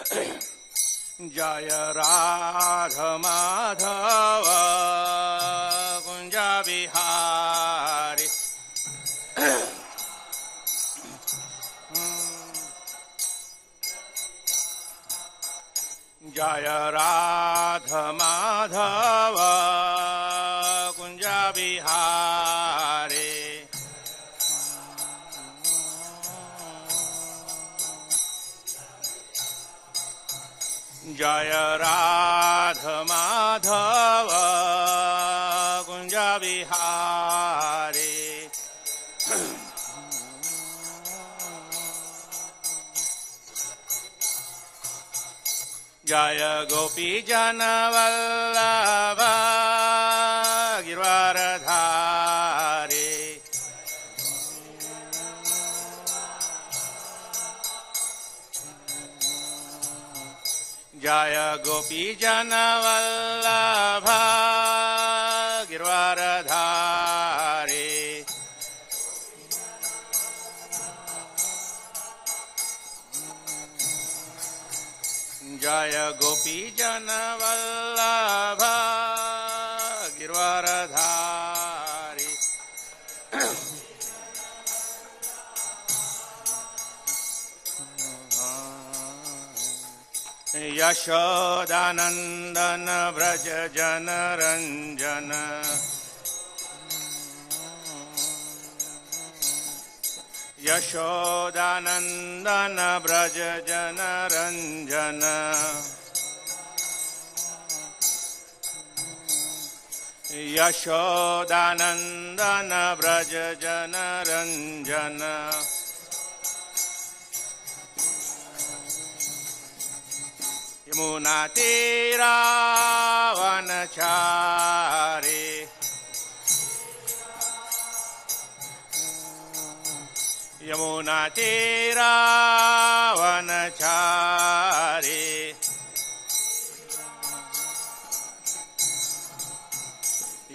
जय राधा माधव कुंज बिहारी जय राधा माधव कुंज बिहारी जय राधा माधव कुंज बिहारी जय गोपी जन वल्लभ गिरवारधारी जय गोपी जन वल्लभ गिरवारधारी जय गोपी जन वल्लभ गिरवारधारी यशोदानंदन व्रज जन रंजन यशोदानंदन व्रज जन रंजन यशोदानंदन व्रज जन रंजन यमुना तीरा वनचारी यमुना तीरा वनचारी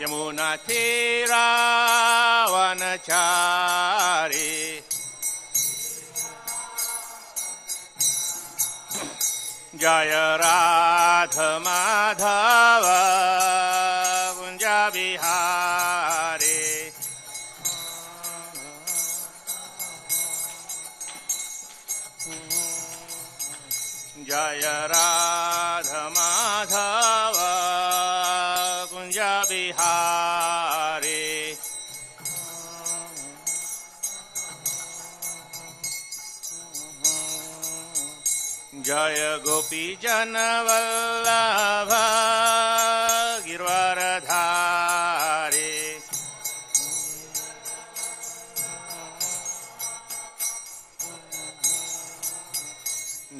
यमुना तीरा वनचारी जय राधा माधव कुंज बिहारी जय राधा माधव कुंज बिहारी जय गोपी जन वल्लभ गिरवारधारी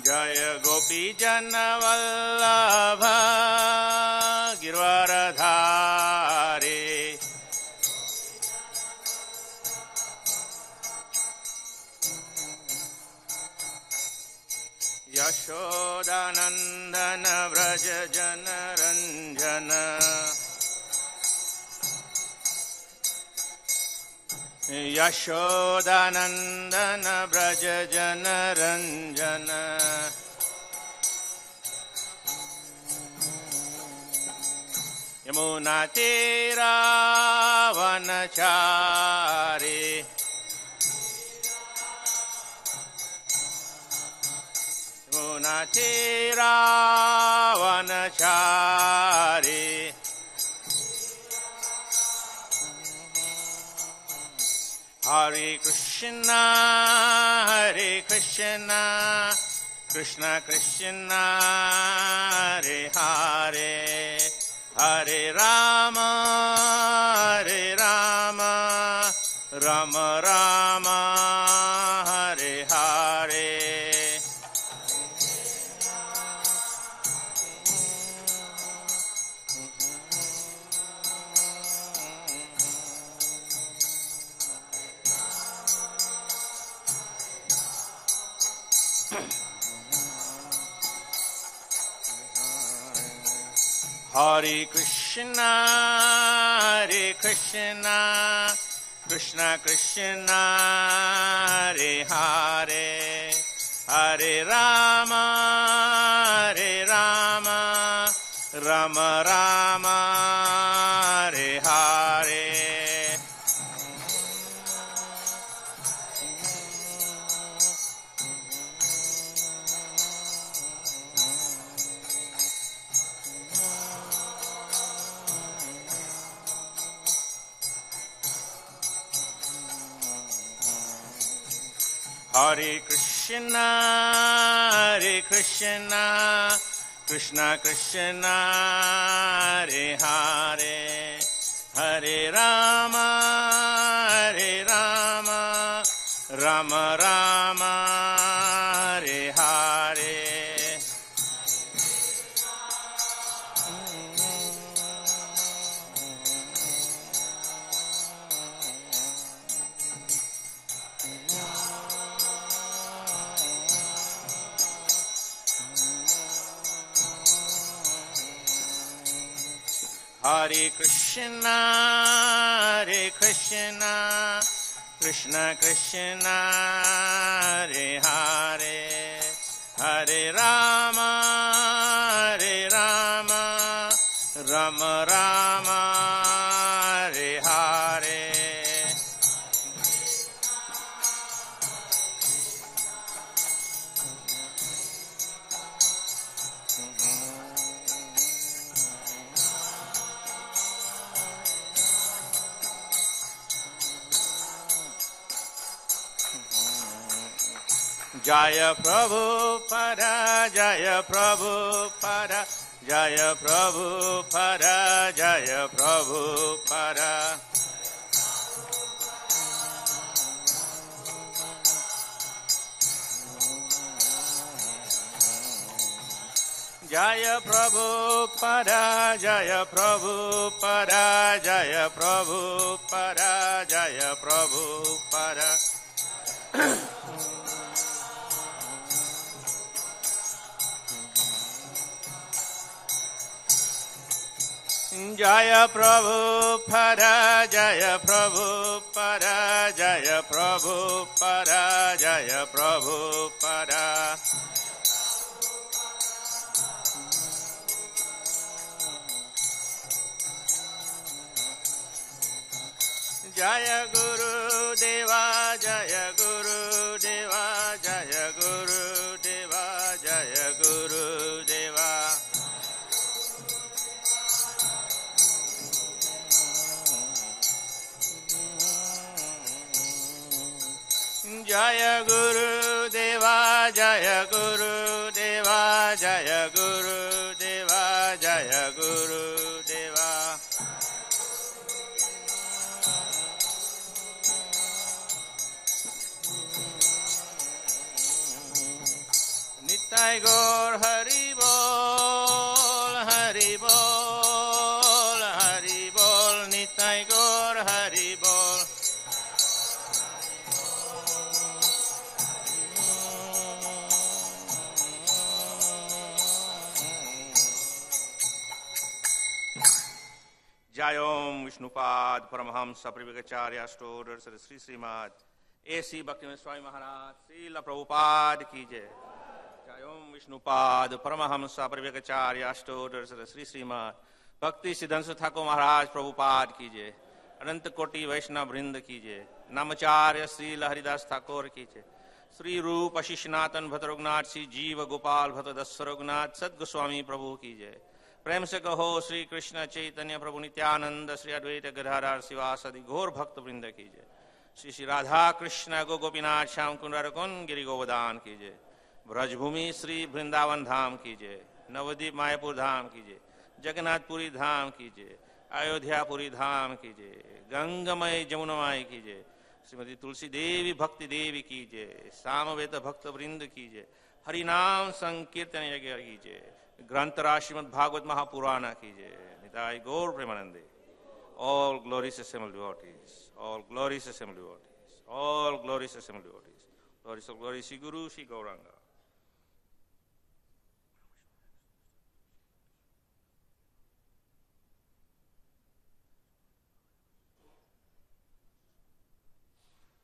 जय गोपी जन वल्लभ गिरवारधारी यशोदानंदन व्रज जन रंजन यशोदानंदन व्रज जन रंजन यमुना तीरा वनचारी यमुना तीरा वनचारी हरे Krishna Krishna Krishna Hare Hare Hare Ram Ram Ram Hare Hare Hare Krishna Krishna Krishna Hare Hare Hare Rama Hare Krishna, Krishna Krishna, Hare Hare, Hare Rama, Rama Rama, Hare Hare. Hare Krishna, Krishna Krishna, Hare Hare, Hare Rama, Rama Rama, Hare Hare. Jaya Prabhupada, Jaya Prabhupada, Jaya Prabhupada, Jaya Prabhupada. Jaya Prabhupada, Jaya Prabhupada, Jaya Prabhupada, Jaya Prabhupada. Jaya Prabhupada, Jaya Prabhupada, Jaya Prabhupada, Jaya Prabhupada. Jaya Guru Deva, Jaya Guru Deva, Jaya Guru Deva, Jaya Guru Deva. Jaya Guru Deva, Jaya Guru Deva, Jaya Guru Deva, Jaya Guru Deva. Nitai Gaur Hari Bol, Hari Bol, Hari Bol, Nitai Gaur Hari Bol. Jayom Vishnupad Paramahamsa Privakacharya Stoder Sri Srimad A.C. Bhaktivinoda Swami Maharaj Srila Prabhupada Ki Jai. Jayom Vishnupad Paramahamsa Privakacharya Stoder Sri Srimad Bhakti Siddhanta Thakur Maharaj Prabhupada Ki Jai. Ananta Koti Vaishnava Vrinda Ki Jai. Namacharya Srila Haridas Thakur Ki Jai. Sri Rupa Shishnatan Bhatarugnath Sri Jiva Gopal Bhatadaswarugnath Sad Goswami Prabhu Ki Jai. प्रेम से कहो श्री कृष्ण चैतन्य प्रभु नित्यानंद श्री अद्वैत गदाधर शिवासदि घोर भक्त वृंद कीजिए। श्री श्री राधा कृष्ण गो गोपीनाथ श्याम कुंडर कुंज गिरि गोवर्धन कीजिए। ब्रजभूमि श्री वृंदावन धाम कीजिए। नवद्वीप मायापुर धाम कीजिए। जगन्नाथपुरी धाम कीजिए। अयोध्यापुरी धाम कीजिए। गंगमय जमुनामय कीजिए। श्रीमती तुलसी देवी भक्ति देवी कीजिए। सामवेद भक्त वृंद कीजिए। हरिनाम संकीर्तन यज्ञ कीजिए। ग्रंथराज श्रीमद् भागवत महापुराण कीजिए। निताय गौर प्रेमानंदे। All glorious assembled devotees, all glorious assembled devotees, all glorious assembled devotees. Glories of glory, Sri Guru, Sri Gauranga.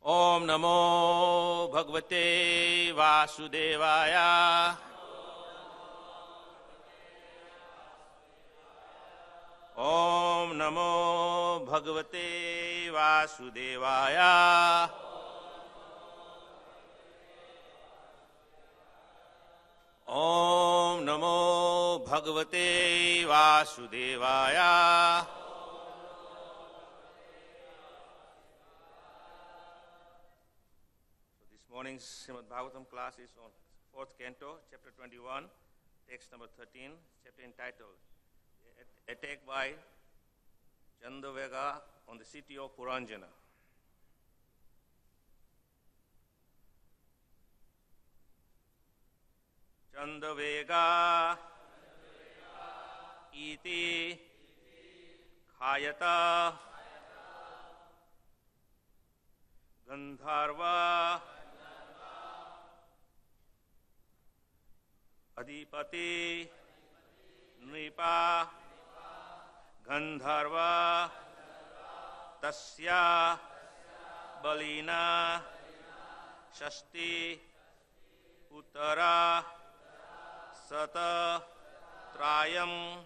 Om Namo Bhagavate Vasudevaya. Om Namo Bhagavate Vasudevaya. Om Namo Bhagavate Vasudevaya. So this morning's morning's Srimad Bhagavatam class is on 4th Canto, chapter 21, text number 13, chapter entitled Attack by Chandavega on the city of Puranjana. Chandavega iti khayata Gandharva Adipati Nripa Gandharva Tasya Balina Shasti Uttara Sata Trayam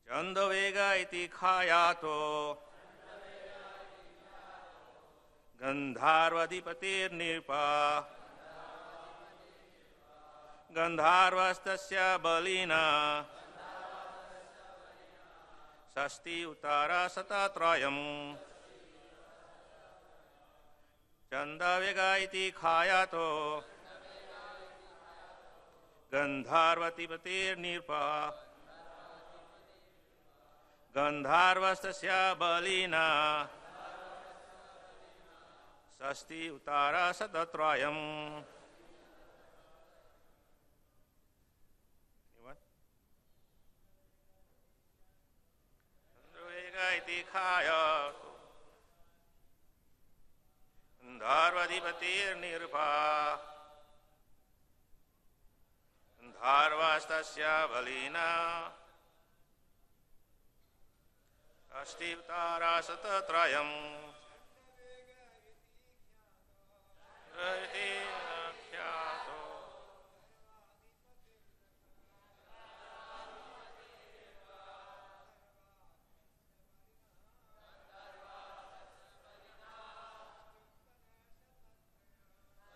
Chandavega iti khayato Gandharvadhipatir nirpa Gandharvastasya balina Sasti Uttara Satatrayam Chandavega iti khayato Gandharvadhipatir nirpa Gandharvastasya balina Sasti Uttara Satatrayam. What? Chandravega iti khayatu Gandharvadhipatir nirpa Gandharvastasya balina Sasti Uttara Satatrayam.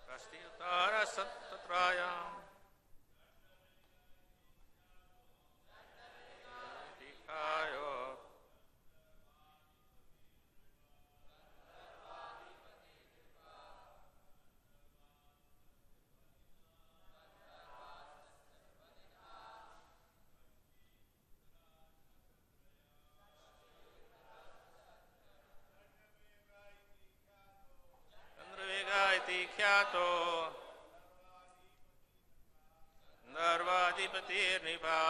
Sasti Uttara Satatrayam. Kyato Gandharvadhipatir nipa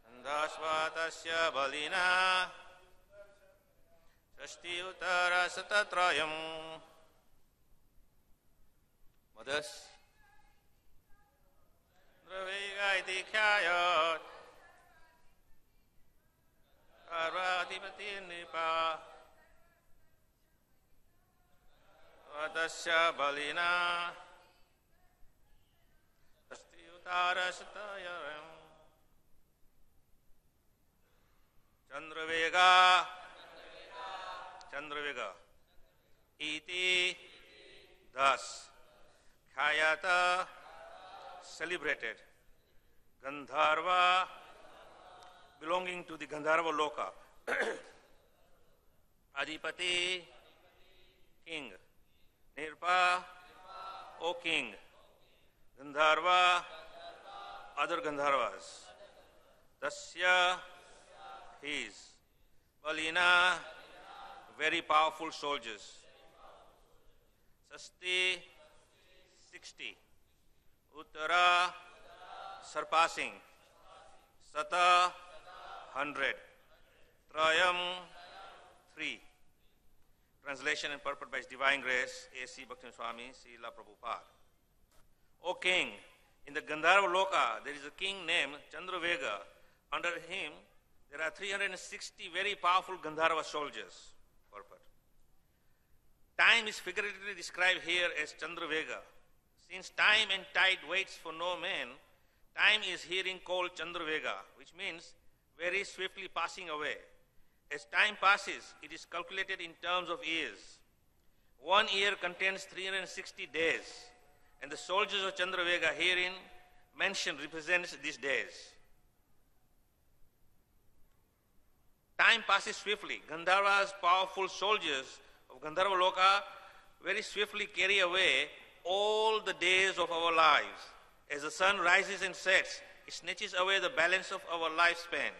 Gandhasvatasya balina Shasti Uttara Satatrayam. Mothers, Gandharvega iti khyayat Gandharvadhipatir nipa Vadasya balina Sasti Uttara Satayam. Chandravega iti thus khayata celebrated Gandharva belonging to the Gandharva Loka Adipati king Nirpa, O king, Gandharva, other Gandharvas, Tasya, his, Balina, very powerful soldiers, Sasti, 60, Uttara, surpassing, Sata, 100, Trayam, 3. Translation and purport by His Divine Grace, A.C. Bhaktivinoda Swami, Srila Prabhupada. O king, in the Gandharva Loka, there is a king named Chandravega. Under him, there are 360 very powerful Gandharva soldiers. Purport. Time is figuratively described here as Chandravega. Since time and tide waits for no man, time is herein called Chandravega, which means very swiftly passing away. As time passes, it is calculated in terms of years. 1 year contains 360 days, and the soldiers of Chandravega herein mentioned represents these days. Time passes swiftly. Gandharva's powerful soldiers of Gandharva Loka very swiftly carry away all the days of our lives. As the sun rises and sets, it snatches away the balance of our lifespan.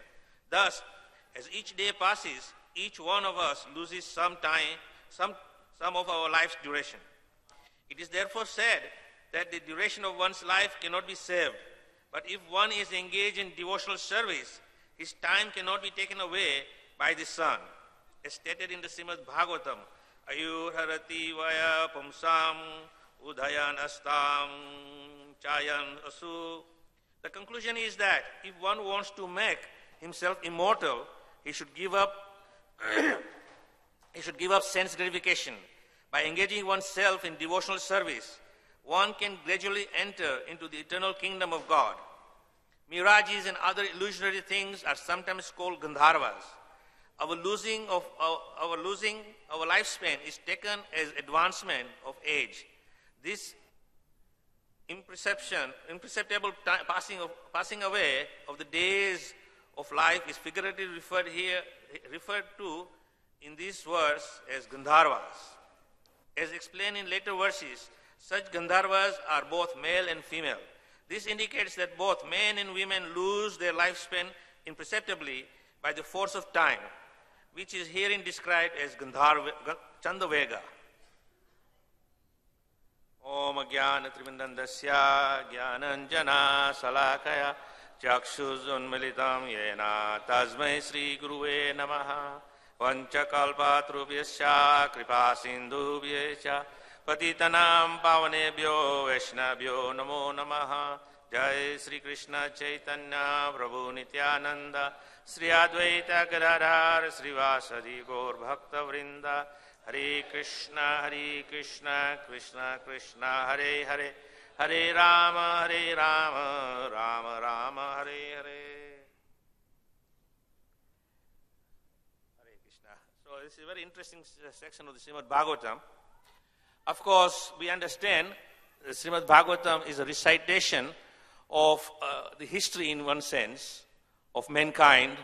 Thus, as each day passes, each one of us loses some time, some of our life's duration. It is therefore said that the duration of one's life cannot be saved. But if one is engaged in devotional service, his time cannot be taken away by the sun. As stated in the Srimad Bhagavatam, Ayur harati vaya pumsam udayan astam chayan asu. The conclusion is that if one wants to make himself immortal, he should give up sense gratification. By engaging oneself in devotional service, one can gradually enter into the eternal kingdom of God. Mirages and other illusionary things are sometimes called Gandharvas. Our losing our lifespan is taken as advancement of age. This imperceptible passing away of the days of life is figuratively referred to in this verse as Gandharvas. As explained in later verses, such Gandharvas are both male and female. This indicates that both men and women lose their lifespan imperceptibly by the force of time, which is herein described as Chandavega. Om Jnana Trivindandasya Jnananjana Salakaya Chakshuzunmilitam Yena Tasmai Sri Guruve Namaha Panchakalpatrubhyasya Kripa Sindhubhyasya Patitanam Pavanebhyo Vaishnavyo Namo Namaha Jai Sri Krishna Chaitanya Prabhu Nityananda Sri Advaita Gadadhar Srivasadi Gaur Bhakta Vrinda Hare Krishna Krishna Krishna Hare Hare Hare Rama Rama Rama Hare Hare. Hare Krishna. So this is a very interesting section of the Srimad Bhagavatam. Of course, we understand the Srimad Bhagavatam is a recitation of the history in one sense of mankind,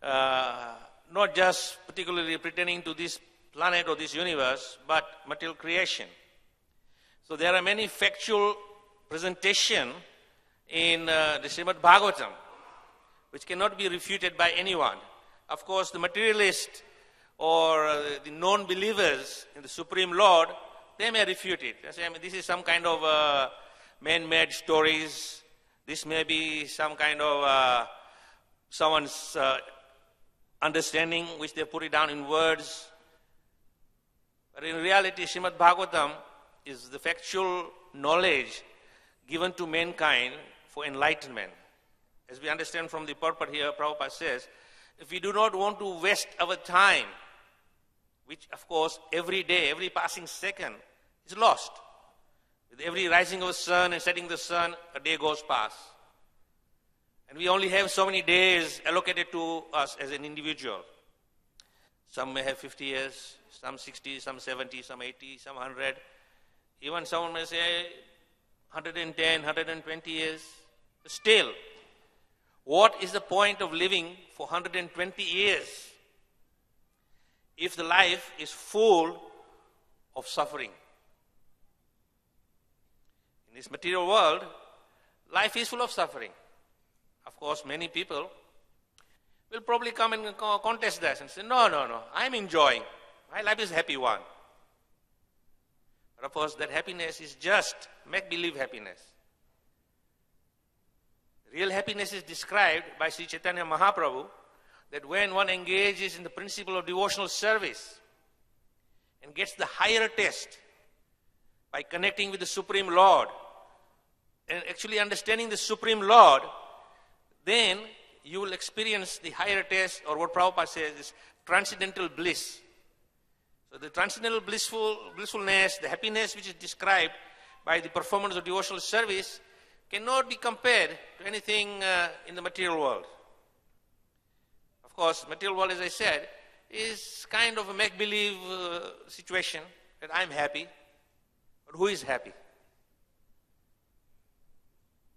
not just particularly pertaining to this planet or this universe, but material creation. So there are many factual presentation in the Srimad Bhagavatam which cannot be refuted by anyone. Of course, the materialist or the non-believers in the Supreme Lord, they may refute it. They say, I mean, this is some kind of man-made stories. This may be some kind of someone's understanding which they put it down in words. But in reality, Srimad Bhagavatam is the factual knowledge given to mankind for enlightenment. As we understand from the purport here, Prabhupada says, if we do not want to waste our time, which of course every day, every passing second is lost. With every rising of the sun and setting the sun, a day goes past. And we only have so many days allocated to us as an individual. Some may have 50 years, some 60, some 70, some 80, some 100. Even someone may say 110, 120 years. Still, what is the point of living for 120 years if the life is full of suffering? In this material world, life is full of suffering. Of course, many people will probably come and contest that and say, no, I'm enjoying. My life is a happy one. But of course, that happiness is just make-believe happiness. Real happiness is described by Sri Chaitanya Mahaprabhu that when one engages in the principle of devotional service and gets the higher taste by connecting with the Supreme Lord and actually understanding the Supreme Lord, then you will experience the higher taste, or what Prabhupada says is transcendental bliss. So the transcendental blissfulness, the happiness which is described by the performance of devotional service cannot be compared to anything in the material world. Of course, material world, as I said, is kind of a make-believe situation that I'm happy, but who is happy?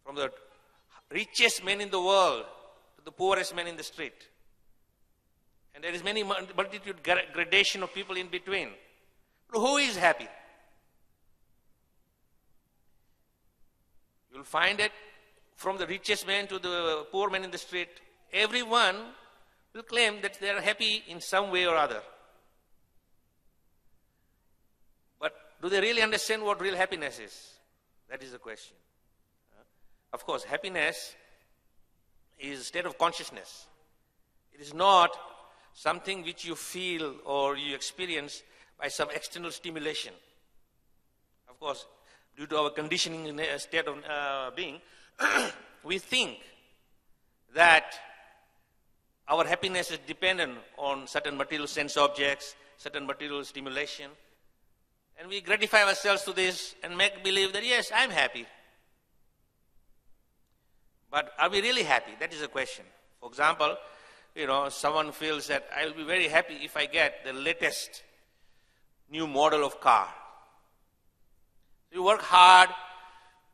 From the richest man in the world to the poorest man in the street. And there is many multitude gradation of people in between. But who is happy? You'll find it from the richest man to the poor man in the street. Everyone will claim that they are happy in some way or other. But do they really understand what real happiness is? That is the question. Of course, happiness is a state of consciousness. It is not something which you feel or you experience by some external stimulation. Of course, due to our conditioning in a state of being, we think that our happiness is dependent on certain material sense objects, certain material stimulation. And we gratify ourselves to this and make believe that, yes, I'm happy. But are we really happy? That is the question. For example, someone feels that I will be very happy if I get the latest new model of car. You work hard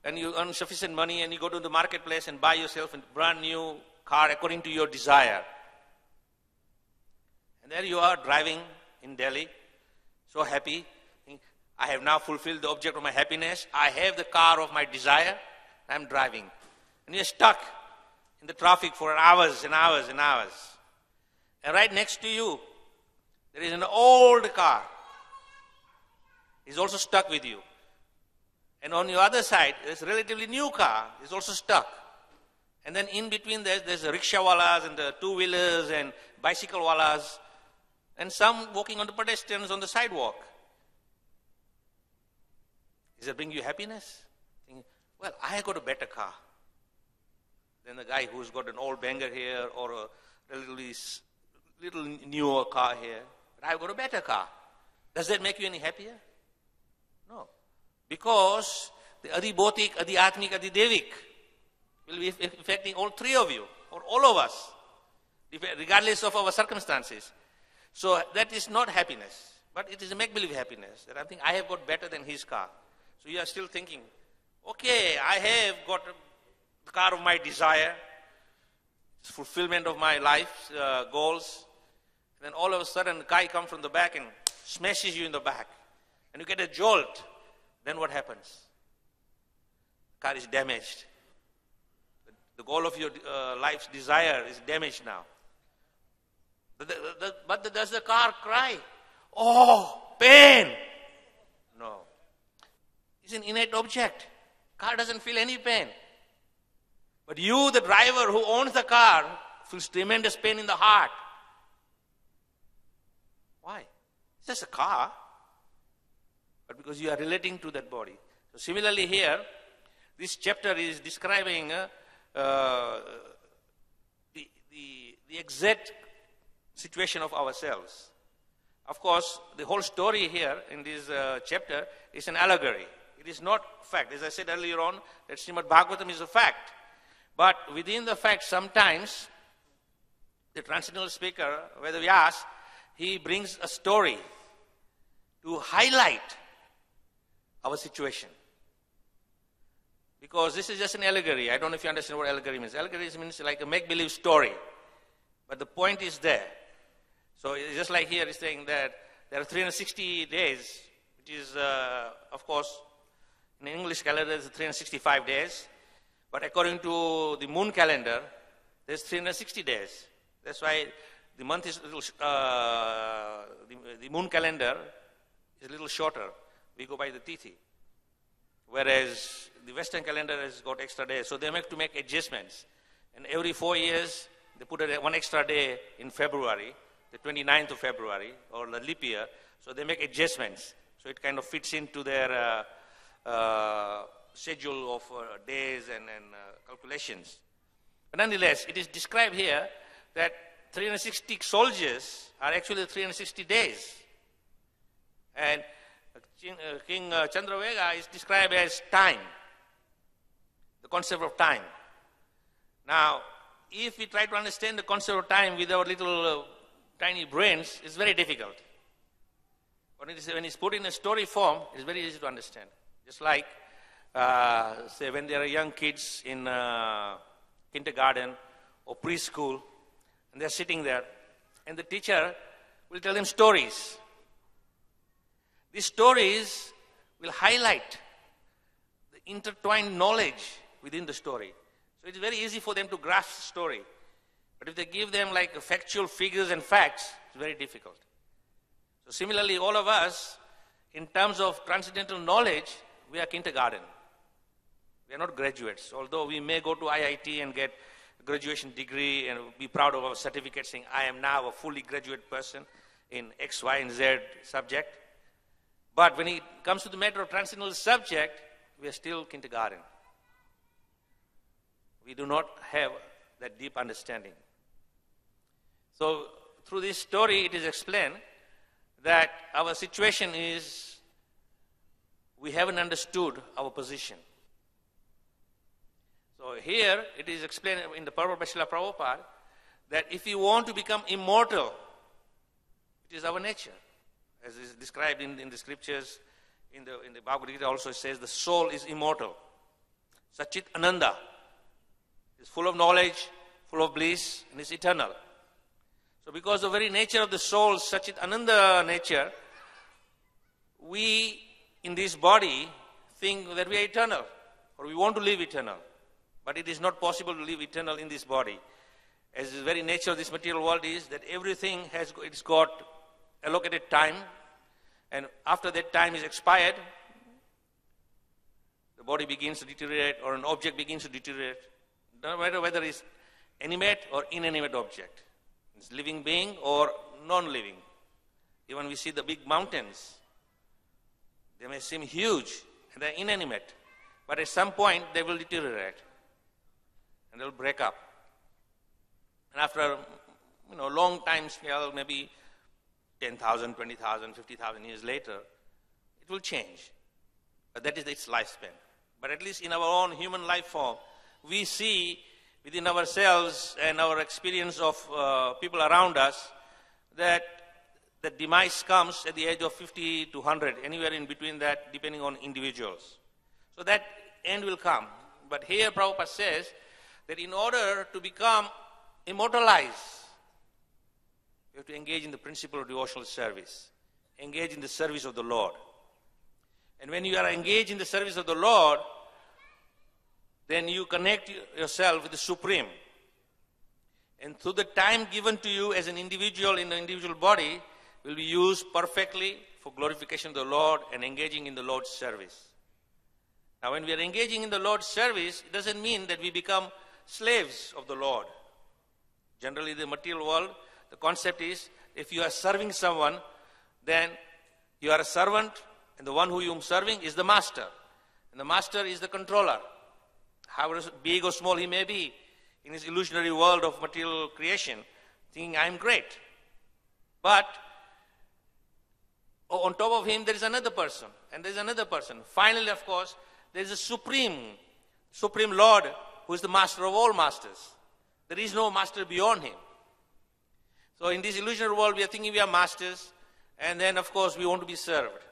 and you earn sufficient money and you go to the marketplace and buy yourself a brand new car according to your desire. And there you are driving in Delhi, so happy. I have now fulfilled the object of my happiness. I have the car of my desire. I'm driving. And you're stuck in the traffic for hours and hours and hours. And right next to you, there is an old car. It's also stuck with you. And on your other side, there's a relatively new car. It's also stuck. And then in between there's the rickshaw-wallas and the two-wheelers and bicycle-wallas. And some walking on the pedestrians on the sidewalk. Does that bring you happiness? Thinking, well, I got a better car than the guy who's got an old banger here or a relatively little newer car here. But I've got a better car. Does that make you any happier? No. Because the Adibhotik, Adhyatmik, Adidevik will be affecting all three of you, or all of us, regardless of our circumstances. So that is not happiness, but it is a make-believe happiness, that I think I have got better than his car. So you are still thinking, okay, I have got the car of my desire, fulfillment of my life's goals. And then all of a sudden, the guy comes from the back and smashes you in the back. And you get a jolt. Then what happens? The car is damaged. The goal of your life's desire is damaged now. But does the car cry? Oh, pain! No. It's an innate object. Car doesn't feel any pain. But you, the driver who owns the car, feels tremendous pain in the heart. Why? It's just a car. But because you are relating to that body. So similarly here, this chapter is describing the exact situation of ourselves. Of course, the whole story here in this chapter is an allegory. It is not fact. As I said earlier on, that Srimad Bhagavatam is a fact. But within the fact, sometimes the transcendental speaker, Veda Vyas, he brings a story to highlight our situation. Because this is just an allegory. I don't know if you understand what allegory means. Allegory means like a make-believe story. But the point is there. So it's just like here it's saying that there are 360 days, which is, of course, in the English calendar, it's 365 days. But according to the moon calendar, there's 360 days. That's why the month is a little, the moon calendar is a little shorter. We go by the tithi. Whereas the Western calendar has got extra days. So they have to make adjustments. And every 4 years, they put one extra day in February, the 29th of February, or the leap year. So they make adjustments. So it kind of fits into their schedule of days and calculations. But nonetheless, it is described here that 360 soldiers are actually 360 days. And King Chandravega is described as time, the concept of time. Now, if we try to understand the concept of time with our little tiny brains, it's very difficult. But when it's put in a story form, it's very easy to understand. Just like, say, when there are young kids in kindergarten or preschool, and they're sitting there, and the teacher will tell them stories. These stories will highlight the intertwined knowledge within the story. So it's very easy for them to grasp the story. But if they give them like factual figures and facts, it's very difficult. So similarly, all of us, in terms of transcendental knowledge, we are kindergarten. We are not graduates. Although we may go to IIT and get a graduation degree and be proud of our certificate saying, I am now a fully graduate person in X, Y, and Z subject. But when it comes to the matter of transcendental subject, we are still kindergarten. We do not have that deep understanding. So through this story, it is explained that our situation is we haven't understood our position. So here it is explained in the Purport by Srila Prabhupada that if you want to become immortal, it is our nature. As is described in the scriptures, in the Bhagavad Gita also says the soul is immortal. Sachit Ananda is full of knowledge, full of bliss, and is eternal. So because the very nature of the soul, Sachit Ananda nature, we in this body think that we are eternal, or we want to live eternal. But it is not possible to live eternal in this body. As the very nature of this material world is that everything it's got allocated time, and after that time is expired, the body begins to deteriorate or an object begins to deteriorate. No matter whether it's animate or inanimate object. It's living being or non-living. Even we see the big mountains. They may seem huge and they're inanimate. But at some point they will deteriorate. And they'll break up. And after a long time scale, maybe 10,000, 20,000, 50,000 years later, it will change. But that is its lifespan. But at least in our own human life form, we see within ourselves and our experience of people around us that the demise comes at the age of 50 to 100, anywhere in between that, depending on individuals. So that end will come. But here Prabhupada says that in order to become immortalized, you have to engage in the principle of devotional service. Engage in the service of the Lord. And when you are engaged in the service of the Lord, then you connect yourself with the Supreme. And through the time given to you as an individual in the individual body will be used perfectly for glorification of the Lord and engaging in the Lord's service. Now when we are engaging in the Lord's service, it doesn't mean that we become slaves of the Lord. Generally in the material world, the concept is if you are serving someone, then you are a servant and the one who you are serving is the master. And the master is the controller. However big or small he may be in his illusionary world of material creation, thinking I am great. But on top of him there is another person and there is another person. Finally, of course, there is a Supreme Lord who is the master of all masters. There is no master beyond him. So in this illusionary world we are thinking we are masters and then of course we want to be served.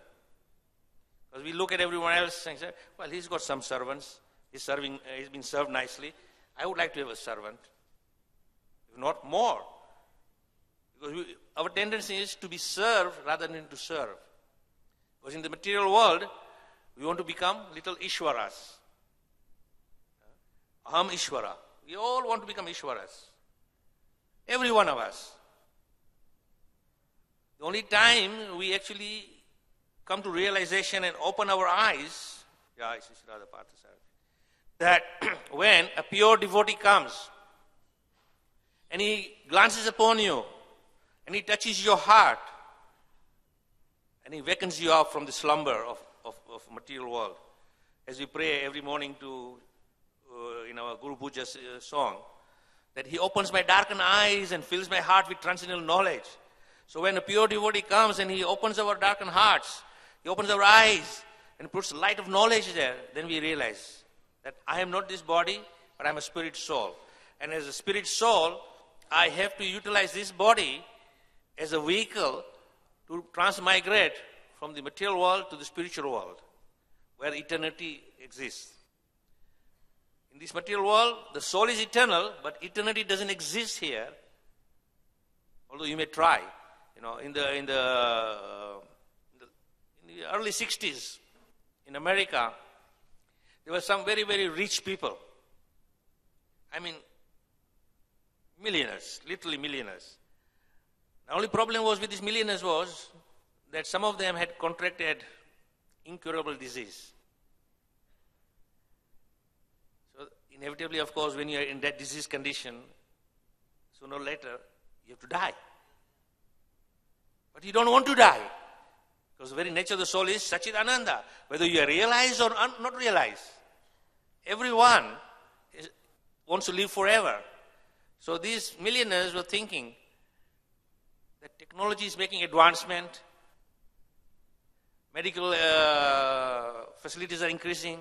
Because we look at everyone else and say, well, he's got some servants. He's been served nicely. I would like to have a servant, if not more. Because our tendency is to be served rather than to serve. Because in the material world, we want to become little Ishwaras. Aham Ishwara. We all want to become Ishwaras. Every one of us. The only time we actually come to realization and open our eyes, that when a pure devotee comes and he glances upon you and he touches your heart and he wakens you up from the slumber of material world. As we pray every morning in our Guru Puja song, that he opens my darkened eyes and fills my heart with transcendental knowledge. So when a pure devotee comes and he opens our darkened hearts, he opens our eyes and puts the light of knowledge there, then we realize that I am not this body, but I am a spirit soul. And as a spirit soul, I have to utilize this body as a vehicle to transmigrate from the material world to the spiritual world, where eternity exists. In this material world, the soul is eternal, but eternity doesn't exist here. Although you may try, in in the early 60s, in America, there were some very, very rich people. I mean, millionaires, literally millionaires. The only problem was with these millionaires was that some of them had contracted incurable disease. So inevitably, of course, when you are in that disease condition, sooner or later, you have to die. But you don't want to die. Because the very nature of the soul is Sachit Ananda. Whether you realize or not realize. Everyone wants to live forever. So these millionaires were thinking that technology is making advancement. Medical facilities are increasing.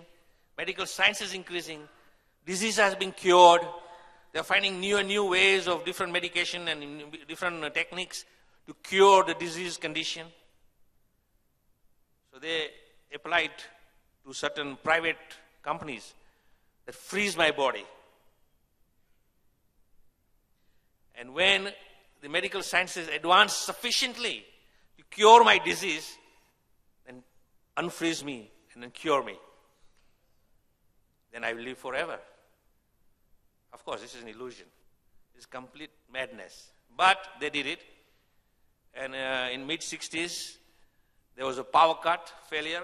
Medical science is increasing. Disease has been cured. They are finding new and new ways of different medication and different techniques to cure the disease condition. So they applied to certain private companies that freeze my body. And when the medical sciences advance sufficiently to cure my disease, then unfreeze me and then cure me. Then I will live forever. Of course, this is an illusion. It's complete madness. But they did it. And in mid-60s, there was a power cut failure.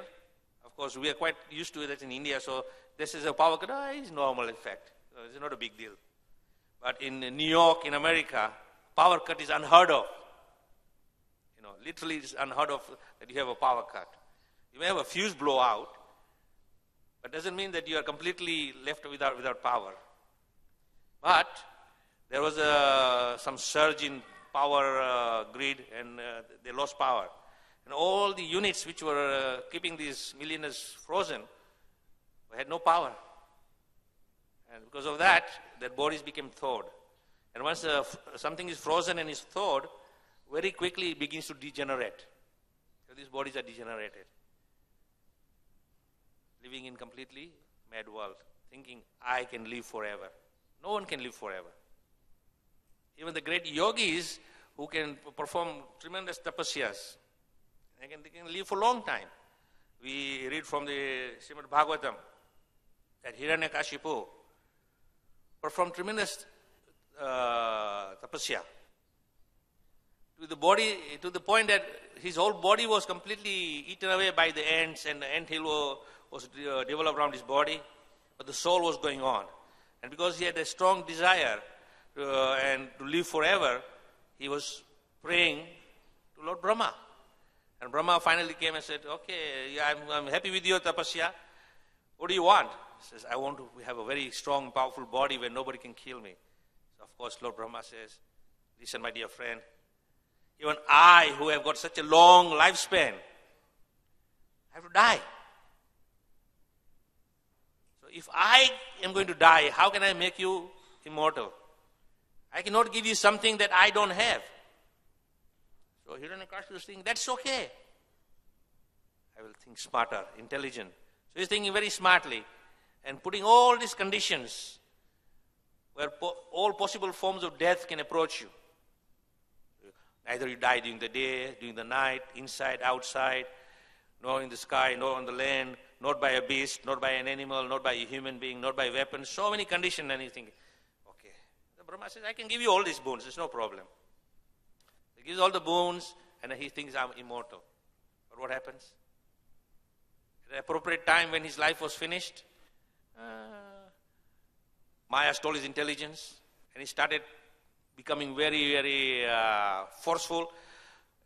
Of course, we are quite used to it in India, so this is a power cut. It's normal, in fact. It's not a big deal. But in New York, in America, power cut is unheard of. You know, literally it's unheard of that you have a power cut. You may have a fuse blow out, but doesn't mean that you are completely left without power. But there was some surge in power grid and they lost power. And all the units which were keeping these millionaires frozen had no power. And because of that, their bodies became thawed. And once something is frozen and is thawed, very quickly it begins to degenerate. So these bodies are degenerated. Living in completely mad world, thinking I can live forever. No one can live forever. Even the great yogis who can perform tremendous tapasyas, they can live for a long time. We read from the Srimad Bhagavatam that Hiranyakashipu performed tremendous tapasya to the point that his whole body was completely eaten away by the ants, and the anthill was developed around his body, but the soul was going on. And because he had a strong desire and to live forever, he was praying to Lord Brahma. And Brahma finally came and said, okay, I'm happy with your tapasya. What do you want? He says, I want to have a very strong, powerful body where nobody can kill me. So of course, Lord Brahma says, listen, my dear friend, even I, who have got such a long lifespan, I have to die. So if I am going to die, how can I make you immortal? I cannot give you something that I don't have. So Hiranyakashipu was thinking, that's okay. I will think smarter, intelligent. So he's thinking very smartly and putting all these conditions where all possible forms of death can approach you. Either you die during the day, during the night, inside, outside, nor in the sky, nor on the land, not by a beast, not by an animal, not by a human being, not by weapons. So many conditions, and you think, okay. The Brahma says, I can give you all these boons, there's no problem. He gives all the boons, and he thinks I'm immortal. But what happens? At the appropriate time when his life was finished, Maya stole his intelligence, and he started becoming very, very forceful,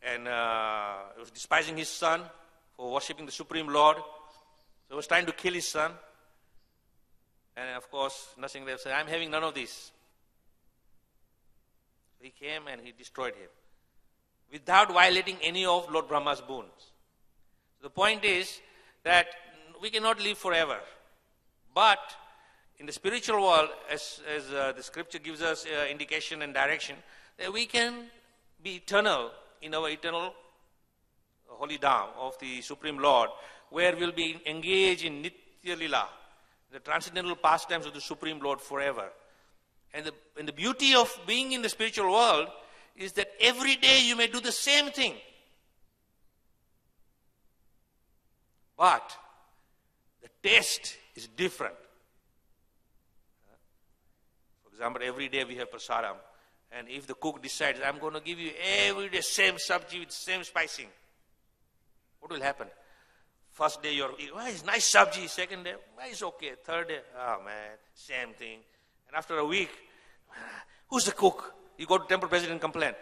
and he was despising his son for worshipping the Supreme Lord. So he was trying to kill his son. And of course, Nrsimhadev said, I'm having none of this. So he came and he destroyed him without violating any of Lord Brahma's boons. So the point is that we cannot live forever. But in the spiritual world, as the scripture gives us indication and direction, that we can be eternal in our eternal holy dham of the Supreme Lord, where we'll be engaged in Nitya Lila, the transcendental pastimes of the Supreme Lord forever. And the beauty of being in the spiritual world is that every day you may do the same thing. But the taste is different. For example, every day we have prasadam. And if the cook decides, I'm going to give you every day same sabji with same spicing, what will happen? First day you're eating, it's nice sabji. Second day, it's okay. Third day, oh man, same thing. And after a week, who's the cook? You go to temple president and complain.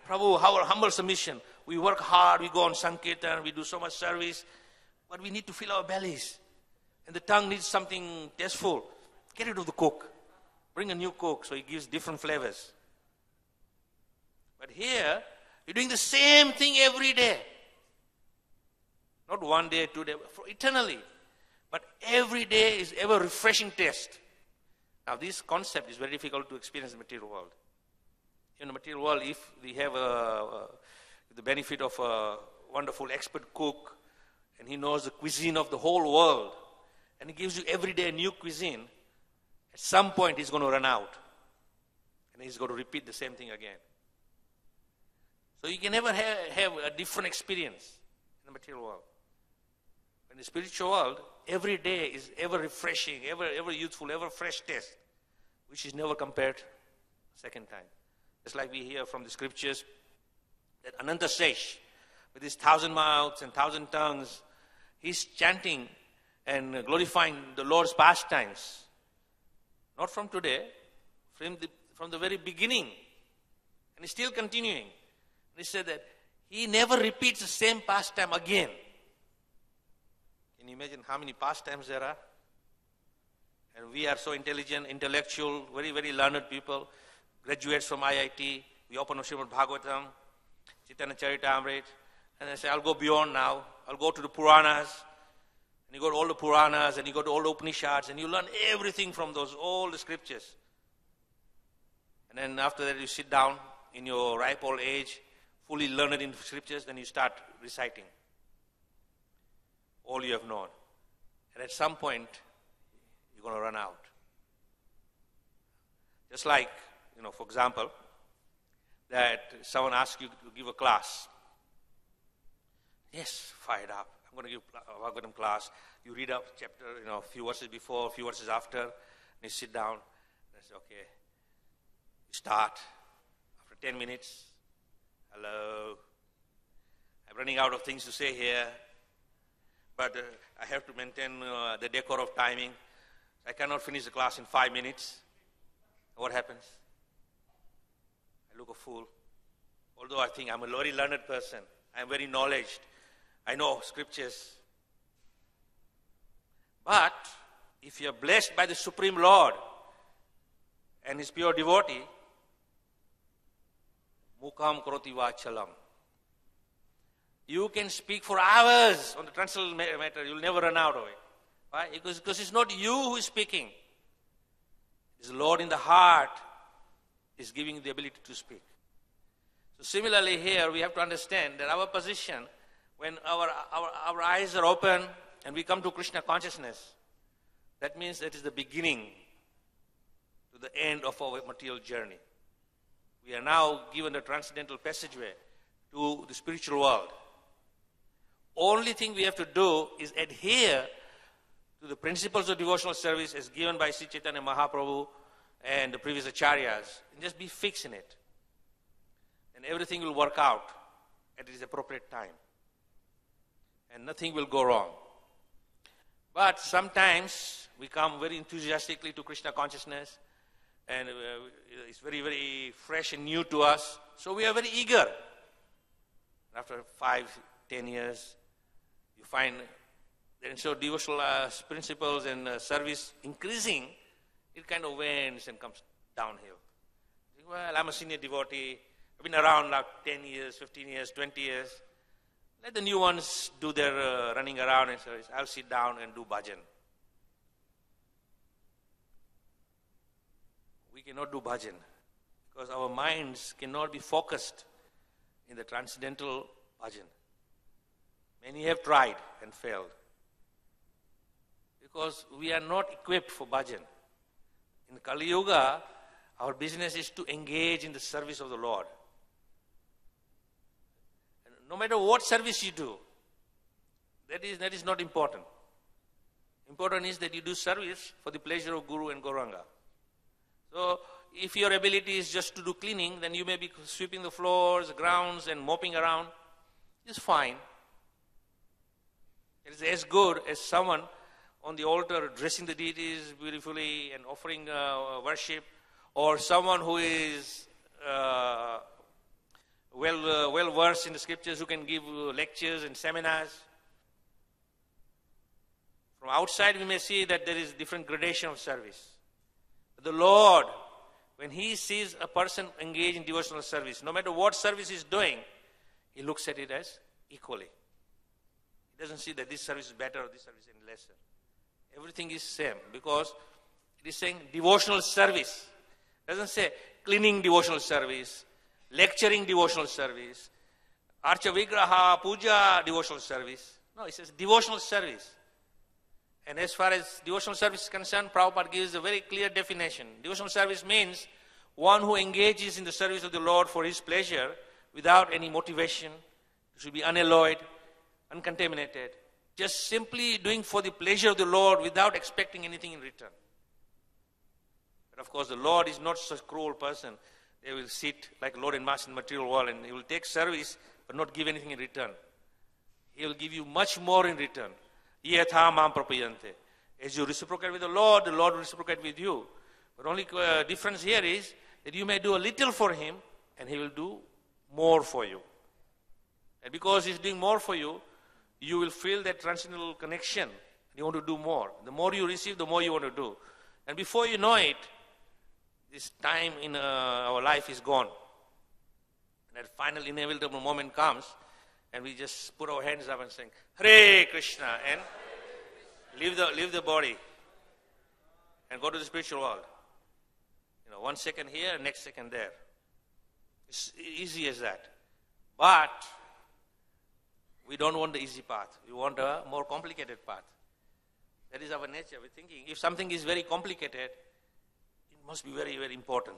Prabhu, our humble submission. We work hard, we go on Sankirtan, we do so much service, but we need to fill our bellies. And the tongue needs something tasteful. Get rid of the cook. Bring a new cook so he gives different flavors. But here, you're doing the same thing every day. Not one day, 2 days, for eternally. But every day is ever refreshing taste. Now this concept is very difficult to experience in the material world. In the material world, if we have the benefit of a wonderful expert cook, and he knows the cuisine of the whole world, and he gives you every day a new cuisine, at some point he's going to run out. And he's going to repeat the same thing again. So you can never have a different experience in the material world. In the spiritual world, every day is ever refreshing, ever youthful, ever fresh taste, which is never compared second time. Just like we hear from the scriptures that Ananta Sesh, with his 1,000 mouths and 1,000 tongues, he's chanting and glorifying the Lord's pastimes. Not from today, from the very beginning. And he's still continuing. And he said that he never repeats the same pastime again. Can you imagine how many pastimes there are? And we are so intelligent, intellectual, very, very learned people, graduates from IIT. We open Srimad Bhagavatam, Chaitanya Charitamrita, and I say, I'll go beyond now. I'll go to the Puranas. And you go to all the Puranas, and you go to all the Upanishads, and you learn everything from those old scriptures. And then after that, you sit down in your ripe old age, fully learned in scriptures, then you start reciting all you have known. And at some point, you're going to run out. Just like, for example, that someone asks you to give a class. Yes, fired up. I'm going to give a Bhagavatam class. You read up chapter, a few verses before, a few verses after, and you sit down, and I say, okay. You start. After 10 minutes, hello. I'm running out of things to say here. But I have to maintain the decor of timing. I cannot finish the class in 5 minutes. What happens? I look a fool. Although I think I'm a very learned person. I'm very knowledgeable. I know scriptures. But if you're blessed by the Supreme Lord and His pure devotee, Mukham Karoti Vachalam. You can speak for hours on the transcendental matter. You'll never run out of it. Why? Because it's not you who is speaking. It's the Lord in the heart is giving the ability to speak. So similarly here, we have to understand that our position, when our eyes are open and we come to Krishna consciousness, that means that is the beginning to the end of our material journey. We are now given the transcendental passageway to the spiritual world. Only thing we have to do is adhere to the principles of devotional service as given by Sri Chaitanya Mahaprabhu and the previous acharyas, and just be fixed in it. And everything will work out at its appropriate time. And nothing will go wrong. But sometimes we come very enthusiastically to Krishna consciousness, and it's very, very fresh and new to us. So we are very eager. After 5, 10 years, you find that instead of devotional principles and service increasing, it kind of wanes and comes downhill. Well, I'm a senior devotee. I've been around now 10 years, 15 years, 20 years. Let the new ones do their running around and service. I'll sit down and do bhajan. We cannot do bhajan because our minds cannot be focused in the transcendental bhajan. Many have tried and failed because we are not equipped for bhajan. In Kali Yuga, our business is to engage in the service of the Lord. And no matter what service you do, That is not important. Important is that you do service for the pleasure of Guru and Gauranga. So, if your ability is just to do cleaning, then you may be sweeping the floors, grounds, and mopping around. It's fine. It is as good as someone on the altar dressing the deities beautifully and offering worship, or someone who is well versed in the scriptures, who can give lectures and seminars. From outside we may see that there is different gradation of service. But the Lord, when He sees a person engaged in devotional service, no matter what service He is doing, He looks at it as equally. He doesn't see that this service is better or this service is lesser. Everything is same, because it is saying devotional service. It doesn't say cleaning devotional service, lecturing devotional service, Archa Vigraha, Puja devotional service. No, it says devotional service. And as far as devotional service is concerned, Prabhupada gives a very clear definition. Devotional service means one who engages in the service of the Lord for His pleasure without any motivation. It should be unalloyed, uncontaminated. Just simply doing for the pleasure of the Lord without expecting anything in return. But of course, the Lord is not such a cruel person. They will sit like Lord and Master in the material world, and He will take service but not give anything in return. He will give you much more in return. Yatha mam prapayante. As you reciprocate with the Lord will reciprocate with you. But only difference here is that you may do a little for Him and He will do more for you. And because He's doing more for you, you will feel that transcendental connection. You want to do more. The more you receive, the more you want to do. And before you know it, this time in our life is gone. And that final inevitable moment comes, and we just put our hands up and sing, Hare Krishna, and leave the body and go to the spiritual world. 1 second here, next second there. It's easy as that. But we don't want the easy path. We want a more complicated path. That is our nature. We're thinking if something is very complicated, it must be very, very important.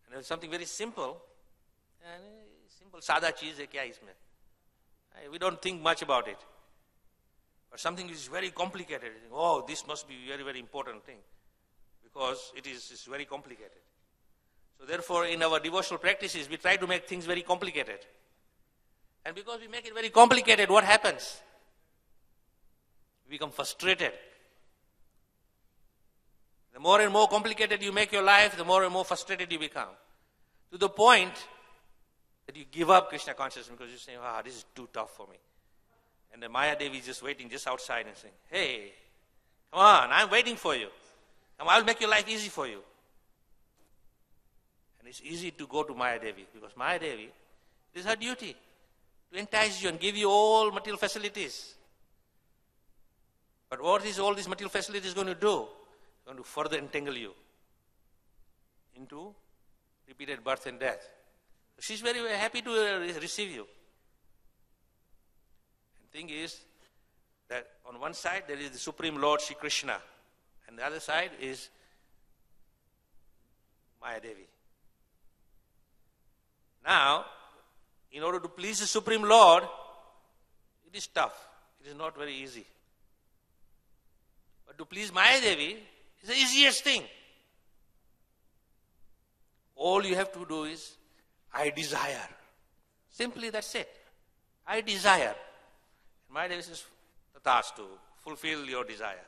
And if something very simple, sada cheez hai kya isme? We don't think much about it. But something is very complicated. Oh, this must be very, very important thing. Because it's very complicated. So therefore, in our devotional practices, we try to make things very complicated. And because we make it very complicated, what happens? We become frustrated. The more and more complicated you make your life, the more and more frustrated you become. To the point that you give up Krishna consciousness because you say, this is too tough for me. And the Maya Devi is just waiting just outside and saying, hey, come on, I'm waiting for you. I'll make your life easy for you. And it's easy to go to Maya Devi because Maya Devi, it is her duty to entice you and give you all material facilities. But what is all these material facilities going to do? It's going to further entangle you into repeated birth and death. She's very, very happy to receive you. And the thing is that on one side there is the Supreme Lord Shri Krishna, and the other side is Maya Devi. Now, in order to please the Supreme Lord, it is tough. It is not very easy. But to please Maya Devi is the easiest thing. All you have to do is, I desire. Simply that's it. I desire. Maya Devi says, Tatastu, fulfill your desire.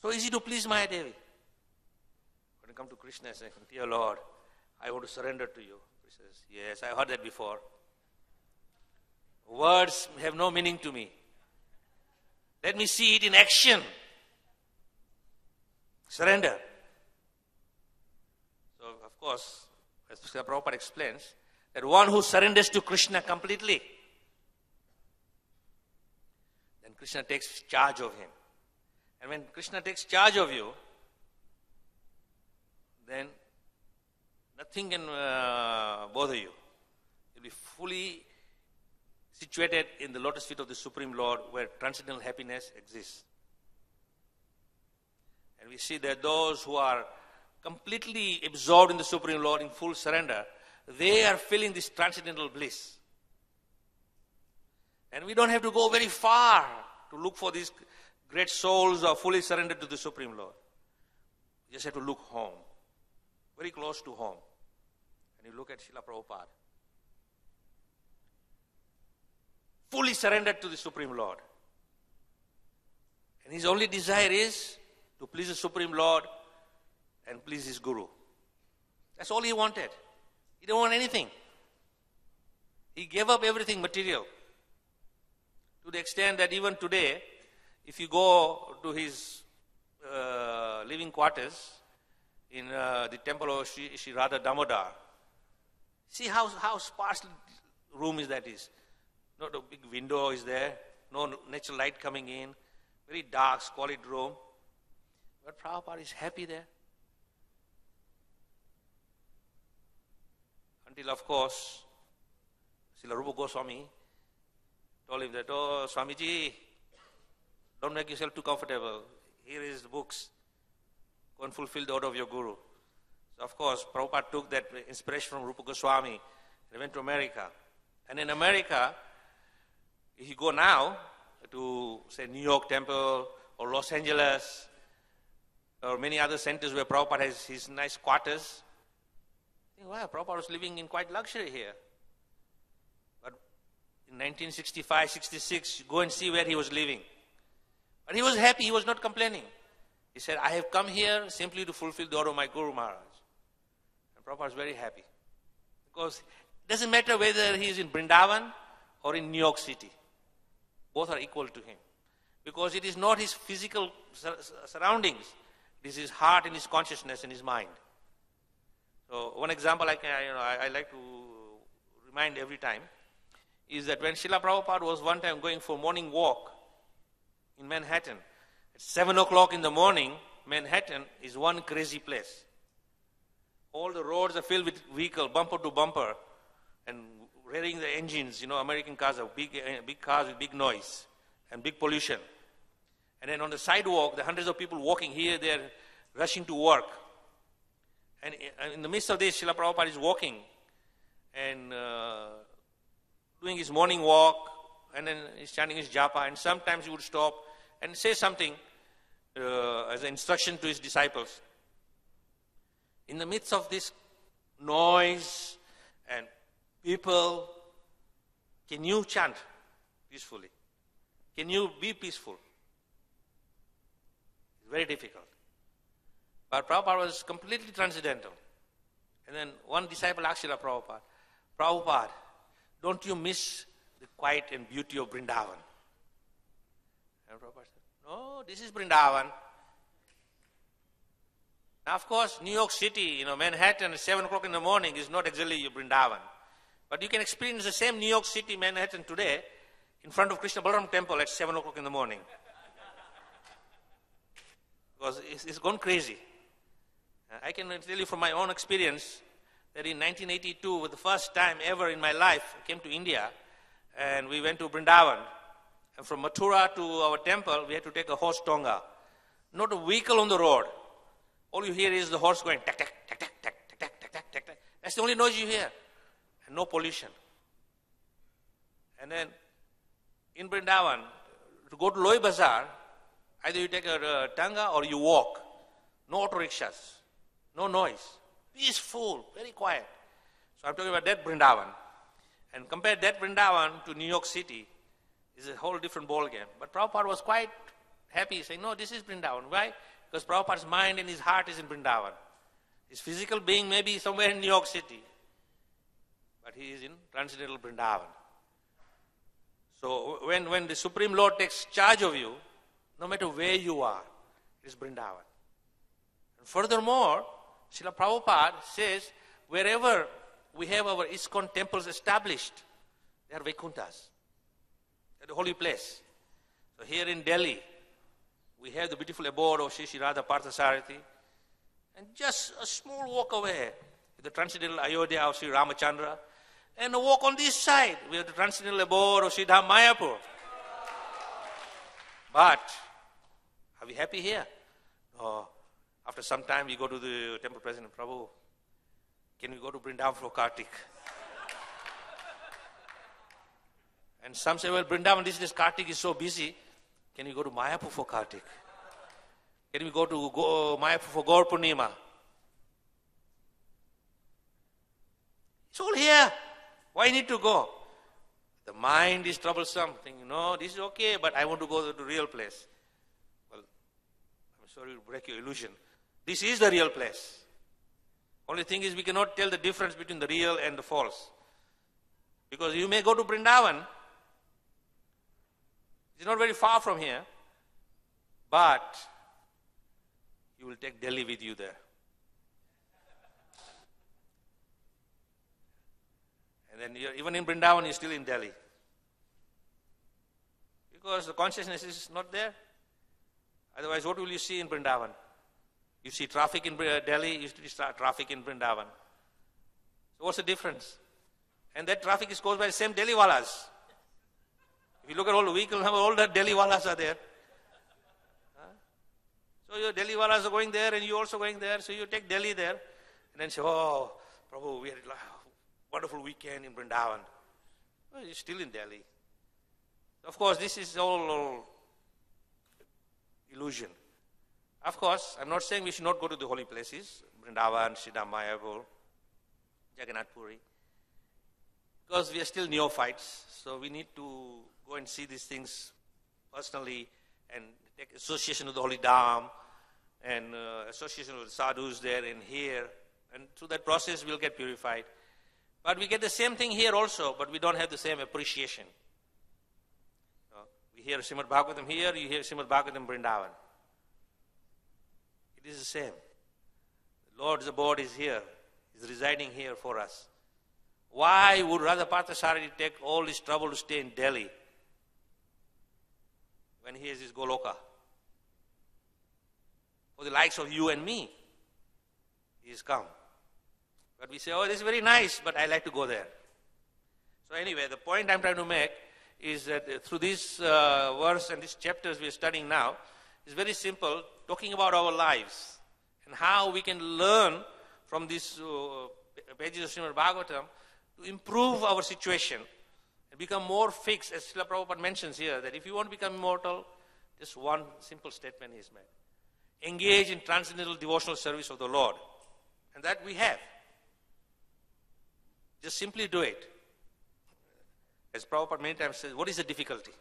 So easy to please Maya Devi. When you come to Krishna and say, dear Lord, I want to surrender to you. He says, yes, I heard that before. Words have no meaning to me. Let me see it in action. Surrender. So, of course, as Prabhupada explains, that one who surrenders to Krishna completely, then Krishna takes charge of him. And when Krishna takes charge of you, then nothing can bother you. You'll be fully situated in the lotus feet of the Supreme Lord where transcendental happiness exists. And we see that those who are completely absorbed in the Supreme Lord in full surrender, they are feeling this transcendental bliss. And we don't have to go very far to look for these great souls who are fully surrendered to the Supreme Lord. You just have to look home, very close to home. And you look at Srila Prabhupada, fully surrendered to the Supreme Lord. And his only desire is to please the Supreme Lord and please his Guru. That's all he wanted. He didn't want anything. He gave up everything material. To the extent that even today, if you go to his living quarters in the temple of Shri Radha Damodar, see how sparse room is that is. Not a big window is there, no natural light coming in, very dark, squalid room. But Prabhupada is happy there. Until, of course, Srila Rupa Goswami told him that, oh, Swamiji, don't make yourself too comfortable. Here is the books. Go and fulfill the order of your Guru. So, of course, Prabhupada took that inspiration from Rupa Goswami and went to America. And in America, if you go now to, say, New York Temple or Los Angeles or many other centers where Prabhupada has his nice quarters, you think, wow, Prabhupada was living in quite luxury here. But in 1965, 66, go and see where he was living. But he was happy, he was not complaining. He said, I have come here simply to fulfill the order of my Guru Maharaj. And Prabhupada was very happy. Because it doesn't matter whether he is in Vrindavan or in New York City. Both are equal to him. Because it is not his physical surroundings. It is his heart and his consciousness and his mind. So one example I like to remind every time is that when Srila Prabhupada was one time going for morning walk in Manhattan, at 7 o'clock in the morning, Manhattan is one crazy place. All the roads are filled with vehicles, bumper to bumper, and rearing the engines, American cars are big cars with big noise and big pollution. And then on the sidewalk, the hundreds of people walking here, they're rushing to work. And in the midst of this, Srila Prabhupada is walking and doing his morning walk, and then he's chanting his japa, and sometimes he would stop and say something as an instruction to his disciples. In the midst of this noise and people, can you chant peacefully? Can you be peaceful? It's very difficult. But Prabhupada was completely transcendental. And then one disciple asked Srila Prabhupada, Prabhupada, don't you miss the quiet and beauty of Vrindavan? And Prabhupada said, no, this is Vrindavan. Now, of course, New York City, Manhattan at 7 o'clock in the morning is not exactly Vrindavan. But you can experience the same New York City, Manhattan today in front of Krishna Balaram temple at 7 o'clock in the morning. Because it's gone crazy. I can tell you from my own experience that in 1982, was the first time ever in my life, I came to India and we went to Vrindavan. And from Mathura to our temple, we had to take a horse tonga. Not a vehicle on the road. All you hear is the horse going tak tak tak tak tak tak tak tak tak tak. That's the only noise you hear. And no pollution. And then in Vrindavan, to go to Loi Bazaar, either you take a tanga or you walk. No auto rickshaws. No noise. Peaceful, very quiet. So I'm talking about that Vrindavan. And compare that Vrindavan to New York City, is a whole different ball game. But Prabhupada was quite happy, saying, no, this is Vrindavan. Why? Because Prabhupada's mind and his heart is in Vrindavan. His physical being may be somewhere in New York City, but he is in transcendental Vrindavan. So when the Supreme Lord takes charge of you, no matter where you are, it is Vrindavan. And furthermore, Srila Prabhupada says, wherever we have our ISKCON temples established, they are Vaikunthas. They are the holy place. So here in Delhi, we have the beautiful abode of Shri Radha Parthasarathi. And just a small walk away, the transcendental Ayodhya of Sri Ramachandra. And a walk on this side, we have the transcendental abode of Sri Dham Mayapur. But, are we happy here? No. After some time, we go to the temple president, Prabhu, can we go to Vrindavan for Kartik? And some say, well, Vrindavan, this Kartik is so busy. Can we go to Mayapur for Kartik? Can we go to Mayapur for Gaur Purnima? It's all here. Why need to go? The mind is troublesome. Thinking, no, this is okay, but I want to go to the real place. Well, I'm sorry to break your illusion. This is the real place. Only thing is we cannot tell the difference between the real and the false. Because you may go to Vrindavan. It's not very far from here. But you will take Delhi with you there. And then even in Vrindavan, you're still in Delhi. Because the consciousness is not there. Otherwise, what will you see in Vrindavan? You see traffic in Delhi, you see traffic in Vrindavan. So what's the difference? And that traffic is caused by the same Delhi-walas. If you look at all the vehicles, all the Delhi-walas are there. So your Delhi-walas are going there and you're also going there. So you take Delhi there and then say, oh, Prabhu, we had a wonderful weekend in Vrindavan. Well, you're still in Delhi. Of course, this is all illusion. Of course, I'm not saying we should not go to the holy places, Vrindavan, Sridham, Mayapur, Jagannath Puri, because we are still neophytes, so we need to go and see these things personally and take association with the holy Dham and association with sadhus there and here, and through that process we'll get purified. But we get the same thing here also, but we don't have the same appreciation. We hear Srimad Bhagavatam here, you hear Srimad Bhagavatam Vrindavan. It is the same. The Lord's abode is here, is residing here for us. Why would Radha Parthasarathi take all this trouble to stay in Delhi when he has his Goloka? For the likes of you and me, he has come. But we say, oh, this is very nice, but I like to go there. So anyway, the point I'm trying to make is that through this verse and these chapters we are studying now, is very simple, talking about our lives and how we can learn from these pages of Srimad Bhagavatam to improve our situation and become more fixed, as Srila Prabhupada mentions here, that if you want to become immortal, just one simple statement is made. Engage in transcendental devotional service of the Lord. And that we have. Just simply do it. As Prabhupada many times says, what is the difficulty?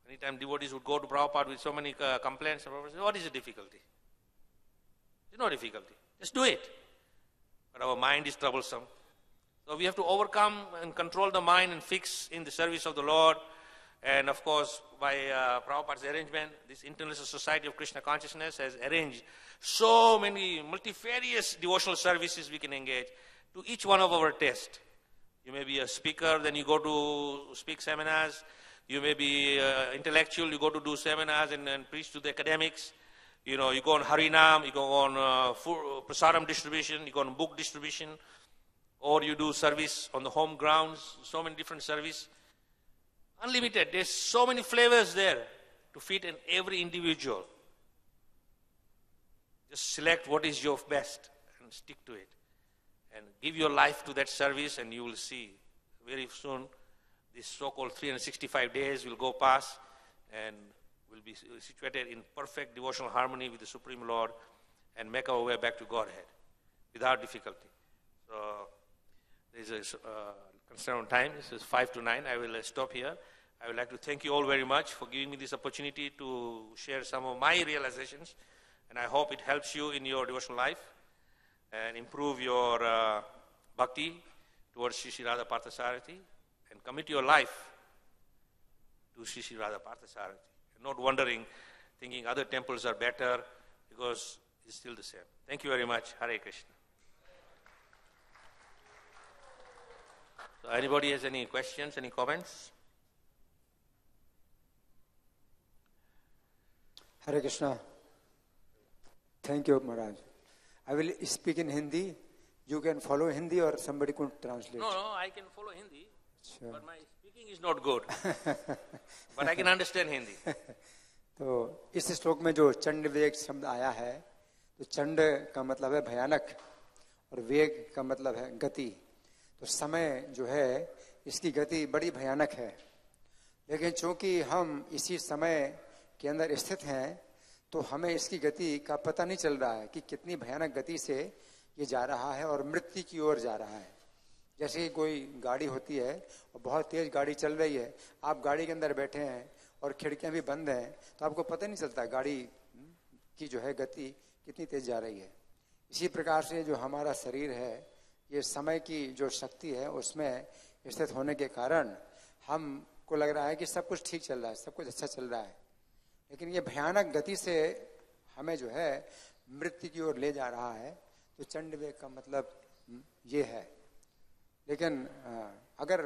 Anytime devotees would go to Prabhupada with so many complaints, Prabhupada says, what is the difficulty? There's no difficulty. Just do it. But our mind is troublesome. So we have to overcome and control the mind and fix in the service of the Lord. And of course, by Prabhupada's arrangement, this International Society of Krishna Consciousness has arranged so many multifarious devotional services we can engage to each one of our tastes. You may be a speaker, then you go to speak seminars. You may be intellectual, you go to do seminars and preach to the academics. You know, you go on Harinam, you go on Prasaram distribution, you go on book distribution, or you do service on the home grounds, so many different service. Unlimited, there's so many flavors there to fit in every individual. Just select what is your best and stick to it. And give your life to that service and you will see very soon this so-called 365 days will go past and will be situated in perfect devotional harmony with the Supreme Lord and make our way back to Godhead without difficulty. So there is a concern on time. This is 5 to 9. I will stop here. I would like to thank you all very much for giving me this opportunity to share some of my realizations, and I hope it helps you in your devotional life and improve your bhakti towards Shri Radha Parthasarathi and commit your life to Shri Radha Parthasarathi. Not wondering, thinking other temples are better, because it's still the same. Thank you very much. Hare Krishna. So anybody has any questions, any comments? Hare Krishna. Thank you, Maharaj. I will speak in Hindi. You can follow Hindi or somebody could translate. No, I can follow Hindi. Sure. But my speaking is not good. But I can understand Hindi. तो इस श्लोक में जो चंड वेग शब्द आया है, तो चंड का मतलब है भयानक और वेग का मतलब है गति. तो समय जो है इसकी गति बड़ी भयानक है, लेकिन चूंकि हम इसी समय के अंदर स्थित हैं तो हमें इसकी गति का पता नहीं चल रहा है कि कितनी भयानक गति से ये जा रहा है और मृत्यु की ओर जा रहा है। जैसे ही कोई गाड़ी होती है और बहुत तेज गाड़ी चल रही है, आप गाड़ी के अंदर बैठे हैं और खिड़कियां भी बंद हैं, तो आपको पता नहीं चलता गाड़ी की जो है गति कितनी तेज जा रही है। इसी प्रकार से जो हमारा शरीर है, ये समय की जो शक्ति है उसमें स्थित होने के कारण हमको लग रहा है कि सब कुछ ठीक चल रहा है, सब कुछ अच्छा चल रहा है, लेकिन ये भयानक गति से हमें जो है मृत्यु की ओर ले जा रहा है। तो चंड वेग का मतलब ये है। लेकिन अगर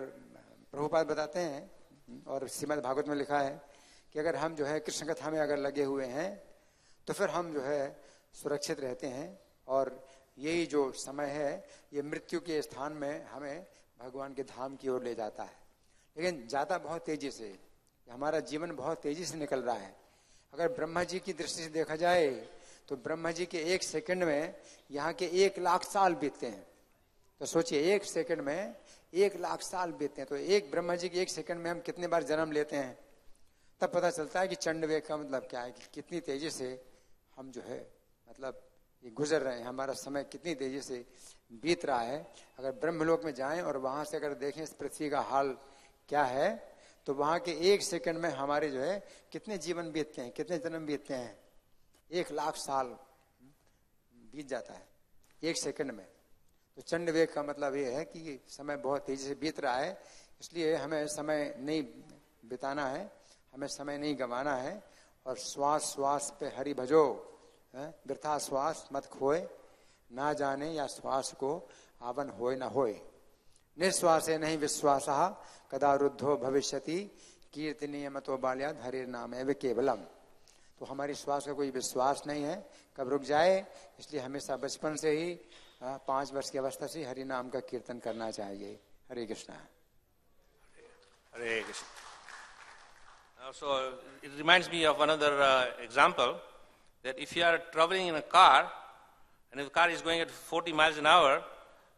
प्रभुपाद बताते हैं और श्रीमद् भागवत में लिखा है कि अगर हम जो है कृष्ण कथा में अगर लगे हुए हैं तो फिर हम जो है सुरक्षित रहते हैं, और यही जो समय है ये मृत्यु के स्थान में हमें भगवान के धाम की ओर ले जाता है। लेकिन जाता बहुत तेजी से, हमारा जीवन बहुत तेजी से निकल रहा है। अगर ब्रह्मा जी की दृष्टि से देखा जाए तो ब्रह्मा जी के 1 सेकंड में यहाँ के 1 लाख साल बीतते हैं। तो सोचिए 1 सेकंड में 1 लाख साल बीतते हैं, तो एक ब्रह्मा जी के 1 सेकंड में हम कितने बार जन्म लेते हैं। तब पता चलता है कि चंड वेग का मतलब क्या है, कि कितनी तेजी से हम जो है मतलब ये गुजर रहे हैं, हमारा समय कितनी तेजी से बीत रहा है। अगर ब्रह्मलोक में जाएं और वहां से अगर देखें इस पृथ्वी का हाल क्या है, तो वहां के 1 सेकंड में हमारे जो है कितने जीवन बीतते हैं, कितने जन्म बीतते हैं। 1 लाख साल बीत जाता है 1 सेकंड में। तो चंड वेग का मतलब ये है कि समय बहुत तेजी से बीत रहा है, इसलिए हमें समय नहीं बिताना है, हमें समय नहीं गंवाना है। और श्वास श्वास पे हरि भजो, वृथा श्वास मत खोए, ना जाने या श्वास को आवन होए न होए। निश्वासे नहीं विश्वास कदा रुद्धो भविष्यति, कीर्तनीय मतो बाल्याद हरिर नाम एव केवलम। तो हमारी श्वास का कोई विश्वास नहीं है कब रुक जाए, इसलिए हमेशा बचपन से ही 5 वर्ष की अवस्था से हरि नाम का कीर्तन करना चाहिए। हरे Krishna. Hare Krishna. So it reminds me of another example, that if you are traveling in a car and if the car is going at 40 miles an hour,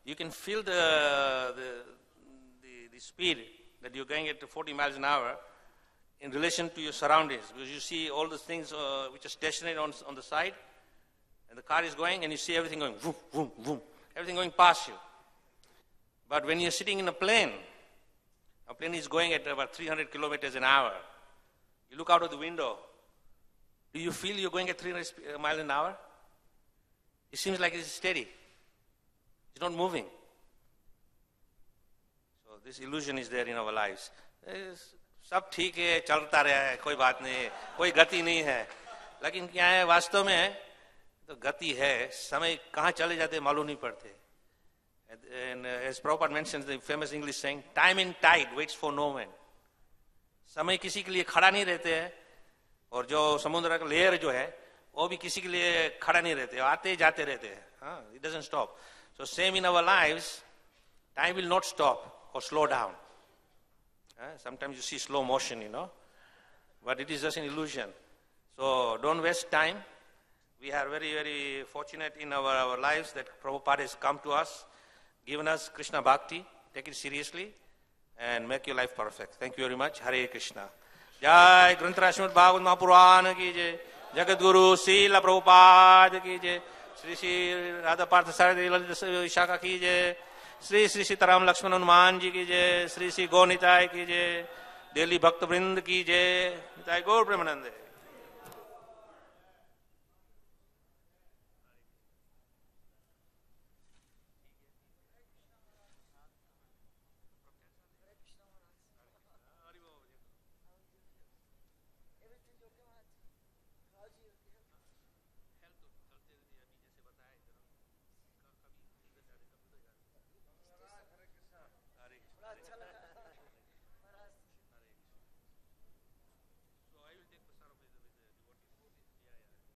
you can feel the speed that you're going at 40 miles an hour in relation to your surroundings, because you see all the things which are stationary on the side, and the car is going and you see everything going vroom, vroom, vroom, everything going past you. But when you're sitting in a plane is going at about 300 kilometers an hour. You look out of the window. Do you feel you're going at 300 miles an hour? It seems like it's steady. It's not moving. So this illusion is there in our lives. सब ठीक है, चलता रहा है, कोई बात नहीं, कोई गति नहीं है। लेकिन क्या है वास्तव में, तो गति है, समय कहाँ चले जाते मालूम नहीं पड़ते। And as Prabhupada mentions the famous English saying, time and tide waits for no man. समय किसी के लिए खड़ा नहीं रहते हैं, और जो समुद्र का लहर जो है वो भी किसी के लिए खड़ा नहीं रहते, आते जाते रहते हैं। It doesn't stop. So same in our lives, time will not stop or slow down. Sometimes you see slow motion, but it is just an illusion. So don't waste time. We are very, very fortunate in our lives that Prabhupada has come to us, given us Krishna Bhakti. Take it seriously and make your life perfect. Thank you very much. Hare Krishna. Jai Grantara Srimad Bhagavatam Mahapurana ki jai. Jagat Guru Srila Prabhupada ki jai. Sri Sri Radha Partha Sarada Vishaka ki jai. Sri Sri Sitaram Lakshman Hanuman ji ki jai. Sri Sri Gaunitai ki jai. Delhi Bhakta Vrind ki jai. Nitai Gaur Premanande.